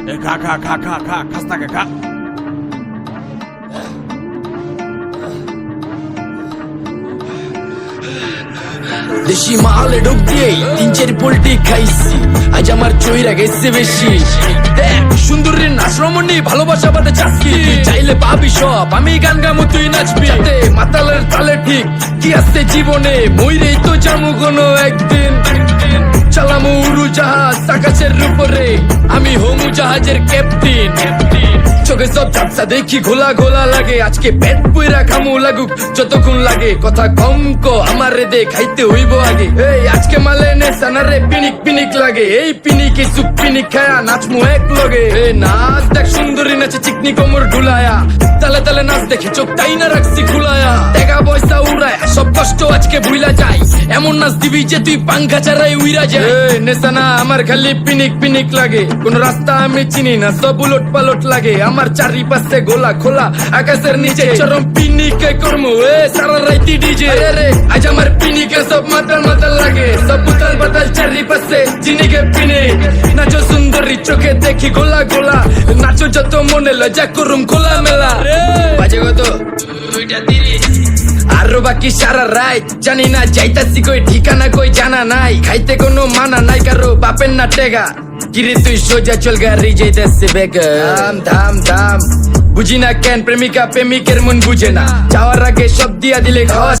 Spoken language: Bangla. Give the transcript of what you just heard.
খা খা খা খা খা খাস না খা। দেশি মালে ঢুক দিয়েই 3-4 পোল্টি খাইছি, আজ আমার চইরা গেছে বেশি। দেখ সুন্দরীর নাচ রমণী, ভালোবাসা বাদে চাচ্ছি, তুই চাইলে পাবি সব, আমি গান গামু তুই নাচবি। মাতালের তালে ঠিক কি আছে জীবনে, মইরেই তো জামু কোনো একদিন। চালামু উড়ু জাহাজ আকাশের উপরে, আমি হোমু জাহাজের ক্যাপ্টেন। চোখে সব ঝাপসা দেখি ঘোলা ঘোলা লাগে, আজকে পেট পুইরা খামু লাগুক যতক্ষণ লাগে। কথা কম কো আমারে দে খাইতে হইব আগে, এই আজকে মালে নে সানারে পিনিক পিনিক লাগে। এই পিনিকে চুপ পিনিক খায়া নাচমু এক লগে। এই নাচ দেখ সুন্দরী নাচে চিকনি কোমর ঢুলায়া, তালে তালে নাচ দেখে চোখ তাই না রাখছি খুলায়া। টাকা পয়সা উড়ায় সব কষ্ট আজকে ভুইলা যায়, এমন নাচ দিবি যে তুই পাঙ্খা ছাড়াই উইরা যায়। নেশানা আমার খালি পিনিক পিনিক লাগে, কোন রাস্তা আমি চিনি না, সব উলট পালট লাগে। আমার চারিপাশে গোলা খোলা আকাশের নিচে, চরম পিনিকে করমু সারা রাইতি ডিজে। আজ আমার পিনিকে সব মাতাল মাতাল লাগে, সব উতাল বাতাল চারিপাশে চিনিকে পিনিক। নাচো সুন্দরী চোখে দেখি গোলা গোলা, নাচো যত মনে লজ্জা করুম খোলা মেলা। বাজে কত আরো বাকি সারা রাত জানি না, যাইতাছি কই ঠিকানা কই জানা নাই। খাইতে কোনো মানা নাই কারো বাপের না টেগা, কিরে তুই সোজা চল গাড়ি যাইতাছে বেগা। ধাম ধাম ধাম বুঝি না কেন প্রেমিকা প্রেমিকের মন বুঝে না, যাওয়ার আগে সব দিয়া দিলে খাওয়া।